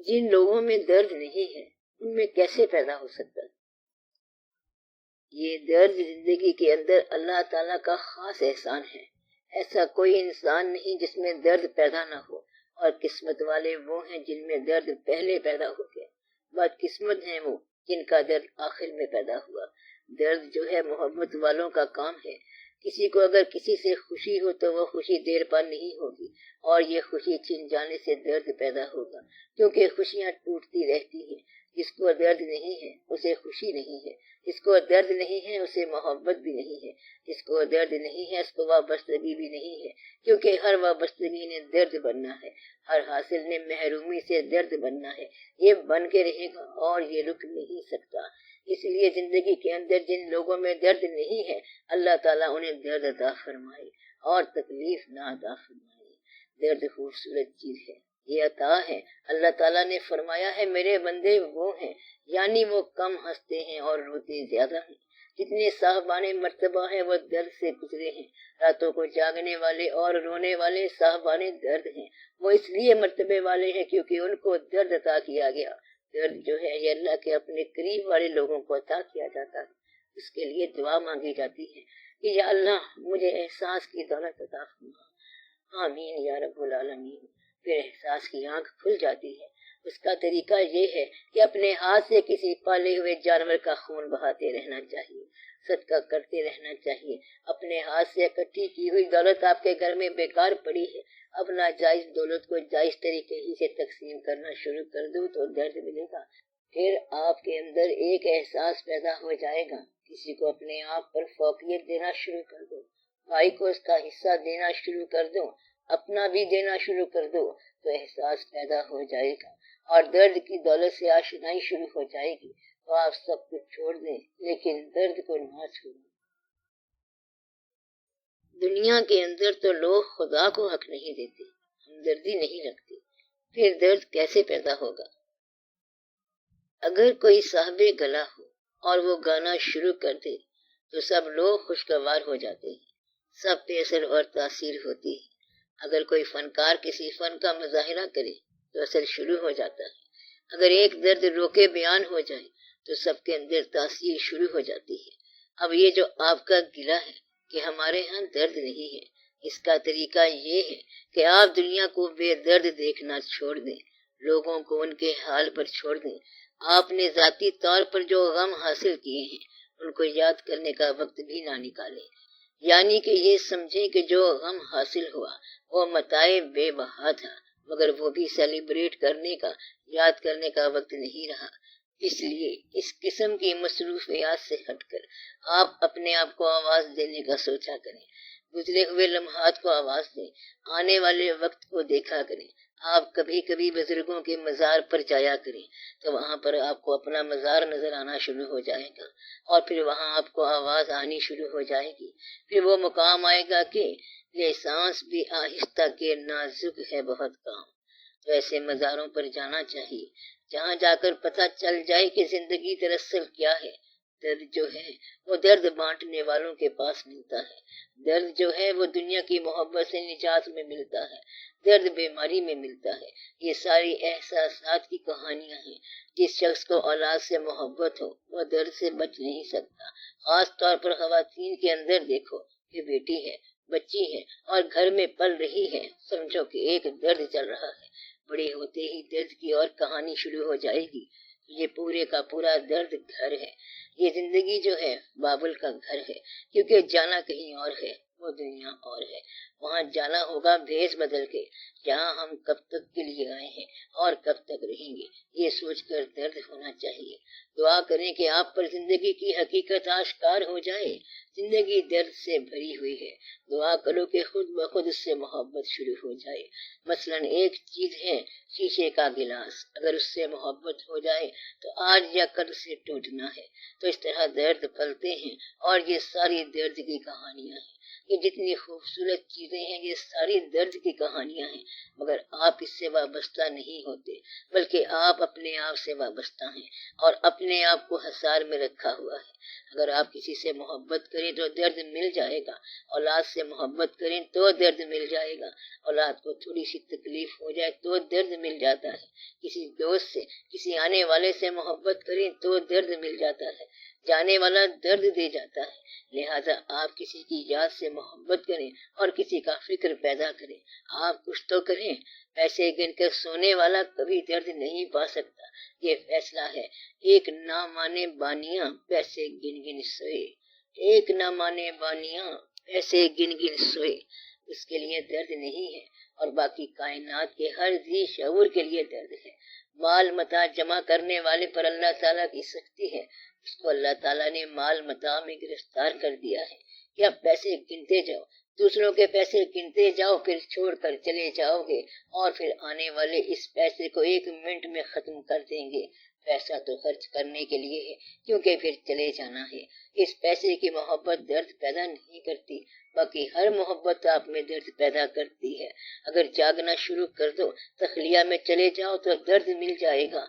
جن لوگوں میں درد نہیں ہے ان میں کیسے پیدا ہو سکتا ہے؟ یہ درد زندگی کے اندر اللہ تعالیٰ کا خاص احسان ہے۔ ایسا کوئی انسان نہیں جس میں درد پیدا نہ ہو، اور قسمت والے وہ ہیں جن میں درد پہلے پیدا ہو گیا۔ بدقسمت ہیں وہ جن کا درد آخر میں پیدا ہوا۔ درد جو ہے محبت والوں کا کام ہے۔ کسی کو اگر کسی سے خوشی ہو تو وہ خوشی دیر پا نہیں ہوگی، اور یہ خوشی چھن جانے سے درد پیدا ہوگا، کیونکہ خوشیاں ٹوٹتی رہتی ہیں۔ جس کو درد نہیں ہے اسے خوشی نہیں ہے، جس کو درد نہیں ہے اسے محبت بھی نہیں ہے، جس کو درد نہیں ہے اس کو وابستگی بھی نہیں ہے، کیونکہ ہر وابستگی نے درد بننا ہے، ہر حاصل نے محرومی سے درد بننا ہے۔ یہ بن کے رہے گا اور یہ رک نہیں سکتا۔ اس لیے زندگی کے اندر جن لوگوں میں درد نہیں ہے اللہ تعالیٰ انہیں درد عطا فرمائے اور تکلیف نہ عطا فرمائے۔ درد خوبصورت چیز ہے، یہ عطا ہے۔ اللہ تعالیٰ نے فرمایا ہے میرے بندے وہ ہیں، یعنی وہ کم ہنستے ہیں اور روتے زیادہ ہیں۔ جتنے صاحبان مرتبہ ہیں وہ درد سے گزرے ہیں۔ راتوں کو جاگنے والے اور رونے والے صاحبان درد ہیں۔ وہ اس لیے مرتبے والے ہیں کیونکہ ان کو درد عطا کیا گیا۔ درد جو ہے یہ اللہ کے اپنے قریب والے لوگوں کو عطا کیا جاتا ہے۔ اس کے لیے دعا مانگی جاتی ہے کہ یا اللہ مجھے احساس کی دولت عطا فرما، آمین یا رب العالمین۔ پھر احساس کی آنکھ کھل جاتی ہے۔ اس کا طریقہ یہ ہے کہ اپنے ہاتھ سے کسی پالے ہوئے جانور کا خون بہاتے رہنا چاہیے، صدقہ کرتے رہنا چاہیے۔ اپنے ہاتھ سے اکٹھی کی ہوئی دولت آپ کے گھر میں بیکار پڑی ہے، اب ناجائز دولت کو جائز طریقے ہی سے تقسیم کرنا شروع کر دو تو درد ملے گا۔ پھر آپ کے اندر ایک احساس پیدا ہو جائے گا، کسی کو اپنے آپ پر فوقیت دینا شروع کر دو، بھائی کو اس کا حصہ دینا شروع کر دو، اپنا بھی دینا شروع کر دو، تو احساس پیدا ہو جائے گا اور درد کی دولت سے آشنائی شروع ہو جائے گی۔ تو آپ سب کچھ چھوڑ دیں لیکن درد کو نہ چھوڑیں۔ دنیا کے اندر تو لوگ خدا کو حق نہیں دیتے، ہمدردی نہیں رکھتے، پھر درد کیسے پیدا ہوگا؟ اگر کوئی صاحب گلا ہو اور وہ گانا شروع کر دے تو سب لوگ خوشگوار ہو جاتے ہیں، سب پہ اثر اور تاثیر ہوتی ہے۔ اگر کوئی فنکار کسی فن کا مظاہرہ کرے تو اثر شروع ہو جاتا ہے۔ اگر ایک درد روکے بیان ہو جائے تو سب کے اندر تاثیر شروع ہو جاتی ہے۔ اب یہ جو آپ کا گلہ ہے کہ ہمارے ہاں درد نہیں ہے، اس کا طریقہ یہ ہے کہ آپ دنیا کو بے درد دیکھنا چھوڑ دیں، لوگوں کو ان کے حال پر چھوڑ دیں۔ آپ نے ذاتی طور پر جو غم حاصل کیے ہیں ان کو یاد کرنے کا وقت بھی نہ نکالیں، یعنی کہ یہ سمجھیں کہ جو غم حاصل ہوا وہ متاع بے بہا تھا، مگر وہ بھی سیلیبریٹ کرنے کا، یاد کرنے کا وقت نہیں رہا۔ اس لیے اس قسم کی مصروفیات سے ہٹ کر آپ اپنے آپ کو آواز دینے کا سوچا کریں، گزرے ہوئے لمحات کو آواز دیں، آنے والے وقت کو دیکھا کریں۔ آپ کبھی کبھی بزرگوں کے مزار پر جایا کریں تو وہاں پر آپ کو اپنا مزار نظر آنا شروع ہو جائے گا، اور پھر وہاں آپ کو آواز آنی شروع ہو جائے گی۔ پھر وہ مقام آئے گا کہ یہ سانس بھی آہستہ کے نازک ہے بہت کام۔ تو ایسے مزاروں پر جانا چاہیے جہاں جا کر پتہ چل جائے کہ زندگی دراصل کیا ہے۔ درد جو ہے وہ درد بانٹنے والوں کے پاس ملتا ہے، درد جو ہے وہ دنیا کی محبت سے نجات میں ملتا ہے، درد بیماری میں ملتا ہے۔ یہ ساری احساسات کی کہانیاں ہیں۔ جس شخص کو اولاد سے محبت ہو وہ درد سے بچ نہیں سکتا۔ خاص طور پر خواتین کے اندر دیکھو کہ بیٹی ہے، بچی ہے اور گھر میں پل رہی ہے، سمجھو کہ ایک درد چل رہا ہے۔ بڑے ہوتے ہی درد کی اور کہانی شروع ہو جائے گی۔ یہ پورے کا پورا درد گھر ہے۔ یہ زندگی جو ہے بابل کا گھر ہے، کیونکہ جانا کہیں اور ہے، وہ دنیا اور ہے۔ وہاں جانا ہوگا بھیس بدل کے، جہاں ہم کب تک کے لیے آئے ہیں اور کب تک رہیں گے، یہ سوچ کر درد ہونا چاہیے۔ دعا کریں کہ آپ پر زندگی کی حقیقت آشکار ہو جائے۔ زندگی درد سے بھری ہوئی ہے، دعا کرو کہ خود بخود اس سے محبت شروع ہو جائے۔ مثلاً ایک چیز ہے شیشے کا گلاس، اگر اس سے محبت ہو جائے تو آج یا کل سے ٹوٹنا ہے۔ تو اس طرح درد پلتے ہیں اور یہ ساری درد کی کہانیاں ہیں۔ یہ جتنی خوبصورت چیزیں ہیں یہ ساری درد کی کہانیاں ہیں، مگر آپ اس سے وابستہ نہیں ہوتے، بلکہ آپ اپنے آپ سے وابستہ ہیں اور اپنے آپ کو حصار میں رکھا ہوا ہے۔ اگر آپ کسی سے محبت کریں تو درد مل جائے گا، اولاد سے محبت کریں تو درد مل جائے گا، اولاد کو تھوڑی سی تکلیف ہو جائے تو درد مل جاتا ہے، کسی دوست سے، کسی آنے والے سے محبت کریں تو درد مل جاتا ہے، جانے والا درد دے جاتا ہے۔ لہذا آپ کسی کی یاد سے محبت کریں اور کسی کا فکر پیدا کریں۔ آپ کچھ تو کریں، پیسے گن کر سونے والا کبھی درد نہیں پا سکتا، یہ فیصلہ ہے۔ ایک نہ مانے بانیاں پیسے گن گن سوئے، ایک نہ مانے بانیاں پیسے گن گن سوئے، اس کے لیے درد نہیں ہے، اور باقی کائنات کے ہر ذی شعور کے لیے درد ہے۔ مال متاع جمع کرنے والے پر اللہ تعالیٰ کی سختی ہے، اس کو اللہ تعالیٰ نے مال متاع میں گرفتار کر دیا ہے کہ اب پیسے گنتے جاؤ، دوسروں کے پیسے گنتے جاؤ، پھر چھوڑ کر چلے جاؤ گے اور پھر آنے والے اس پیسے کو 1 منٹ میں ختم کر دیں گے۔ پیسہ تو خرچ کرنے کے لیے ہے کیونکہ پھر چلے جانا ہے۔ اس پیسے کی محبت درد پیدا نہیں کرتی، باقی ہر محبت آپ میں درد پیدا کرتی ہے۔ اگر جاگنا شروع کر دو، تخلیہ میں چلے جاؤ تو درد مل جائے گا۔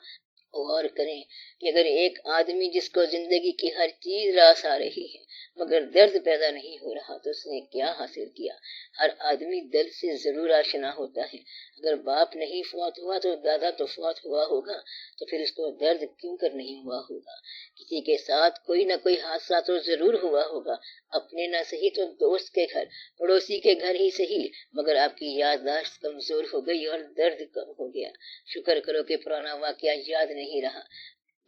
غور کریں کہ اگر ایک آدمی جس کو زندگی کی ہر چیز راس آ رہی ہے مگر درد پیدا نہیں ہو رہا تو اس نے کیا حاصل کیا؟ ہر آدمی درد سے ضرور آشنا ہوتا ہے۔ اگر باپ نہیں فوت ہوا تو دادا تو فوت ہوا ہوگا، تو پھر اس کو درد کیوں کر نہیں ہوا ہوگا؟ کسی کے ساتھ کوئی نہ کوئی حادثہ تو ضرور ہوا ہوگا، اپنے نہ صحیح تو دوست کے گھر، پڑوسی کے گھر ہی صحیح، مگر آپ کی یادداشت کمزور ہو گئی اور درد کم ہو گیا۔ شکر کرو کہ پرانا واقعہ یاد نہیں رہا،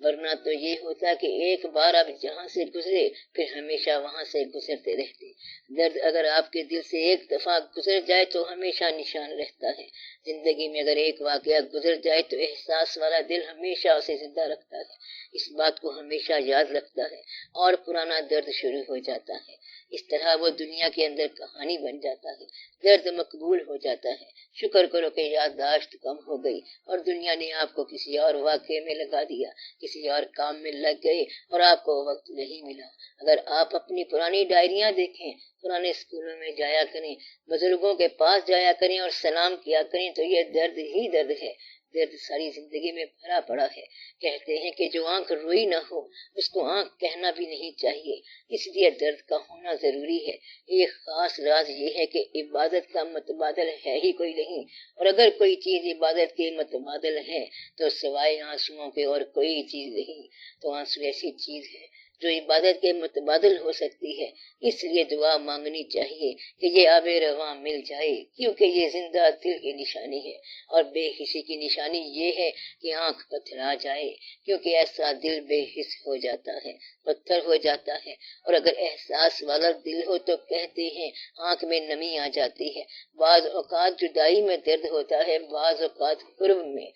ورنہ تو یہ ہوتا کہ ایک بار آپ جہاں سے گزرے پھر ہمیشہ وہاں سے گزرتے رہتے۔ درد اگر آپ کے دل سے ایک دفعہ گزر جائے تو ہمیشہ نشان رہتا ہے۔ زندگی میں اگر ایک واقعہ گزر جائے تو احساس والا دل ہمیشہ اسے زندہ رکھتا ہے، اس بات کو ہمیشہ یاد رکھتا ہے اور پرانا درد شروع ہو جاتا ہے۔ اس طرح وہ دنیا کے اندر کہانی بن جاتا ہے، درد مقبول ہو جاتا ہے۔ شکر کرو کہ یادداشت کم ہو گئی اور دنیا نے آپ کو کسی اور واقعے میں لگا دیا، کسی اور کام میں لگ گئے اور آپ کو وقت نہیں ملا۔ اگر آپ اپنی پرانی ڈائریاں دیکھیں، پرانے اسکولوں میں جایا کریں، بزرگوں کے پاس جایا کریں اور سلام کیا کریں تو یہ درد ہی درد ہے۔ درد ساری زندگی میں بھرا پڑا ہے۔ کہتے ہیں کہ جو آنکھ روئی نہ ہو اس کو آنکھ کہنا بھی نہیں چاہیے، اس لیے درد کا ہونا ضروری ہے۔ ایک خاص راز یہ ہے کہ عبادت کا متبادل ہے ہی کوئی نہیں، اور اگر کوئی چیز عبادت کے متبادل ہے تو سوائے آنسوؤں کے اور کوئی چیز نہیں۔ تو آنسو ایسی چیز ہے جو عبادت کے متبادل ہو سکتی ہے، اس لیے دعا مانگنی چاہیے کہ یہ آب رواں مل جائے، کیونکہ یہ زندہ دل کی نشانی ہے، اور بے حسی کی نشانی یہ ہے کہ آنکھ پتھرا جائے، کیونکہ ایسا دل بے حس ہو جاتا ہے، پتھر ہو جاتا ہے۔ اور اگر احساس والا دل ہو تو کہتے ہیں آنکھ میں نمی آ جاتی ہے۔ بعض اوقات جدائی میں درد ہوتا ہے، بعض اوقات قرب میں۔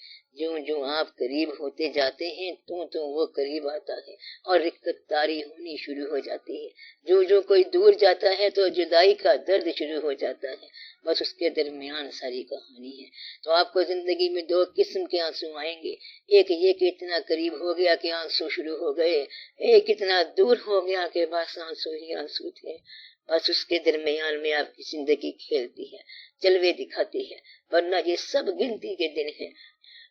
جو آپ قریب ہوتے جاتے ہیں تو وہ قریب آتا ہے اور رکت طاری ہونی شروع ہو جاتی ہے۔ جو کوئی دور جاتا ہے تو جدائی کا درد شروع ہو جاتا ہے، بس اس کے درمیان ساری کہانی ہے۔ تو آپ کو زندگی میں 2 قسم کے آنسو آئیں گے، ایک یہ کہ اتنا قریب ہو گیا کہ آنسو شروع ہو گئے، ایک اتنا دور ہو گیا کہ بس آنسو ہی آنسو تھے۔ بس اس کے درمیان میں آپ کی زندگی کھیلتی ہے، جلوے دکھاتی ہے، ورنہ یہ سب گنتی کے دن ہیں۔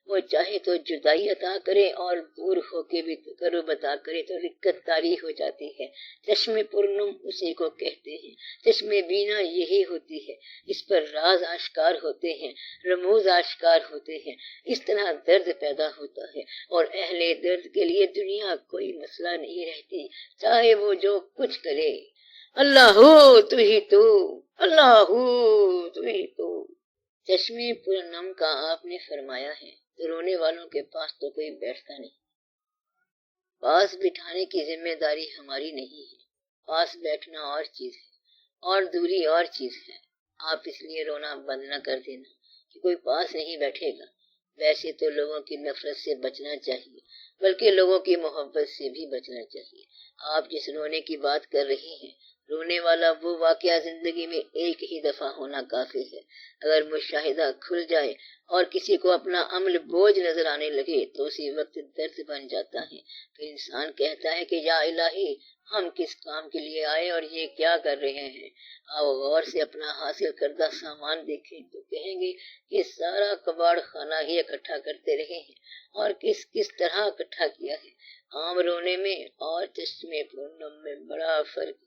وہ چاہے تو جدائی عطا کرے اور دور ہو کے بھی تقرب عطا کرے تو رکت طاری ہو جاتی ہے۔ چشم پرنم اسی کو کہتے ہیں، چشم بینا یہی ہوتی ہے، اس پر راز آشکار ہوتے ہیں، رموز آشکار ہوتے ہیں۔ اس طرح درد پیدا ہوتا ہے، اور اہل درد کے لیے دنیا کوئی مسئلہ نہیں رہتی، چاہے وہ جو کچھ کرے۔ اللہ ہو تو ہی تو، اللہ ہو تو ہی تو۔ چشم پرنم کا آپ نے فرمایا ہے تو رونے والوں کے پاس تو کوئی بیٹھتا نہیں۔ پاس بٹھانے کی ذمہ داری ہماری نہیں ہے، پاس بیٹھنا اور چیز ہے اور دوری اور چیز ہے۔ آپ اس لیے رونا بند نہ کر دینا کہ کوئی پاس نہیں بیٹھے گا۔ ویسے تو لوگوں کی نفرت سے بچنا چاہیے، بلکہ لوگوں کی محبت سے بھی بچنا چاہیے۔ آپ جس رونے کی بات کر رہی ہیں، رونے والا وہ واقعہ زندگی میں ایک ہی دفعہ ہونا کافی ہے۔ اگر مشاہدہ کھل جائے اور کسی کو اپنا عمل بوجھ نظر آنے لگے تو اسی وقت درد بن جاتا ہے۔ پھر انسان کہتا ہے کہ یا الہی ہم کس کام کے لیے آئے اور یہ کیا کر رہے ہیں؟ آؤ غور سے اپنا حاصل کردہ سامان دیکھیں تو کہیں گے کہ سارا کباڑ خانہ ہی اکٹھا کرتے رہے ہیں، اور کس طرح اکٹھا کیا ہے۔ آم رونے میں اور چشمے پورنم میں بڑا فرق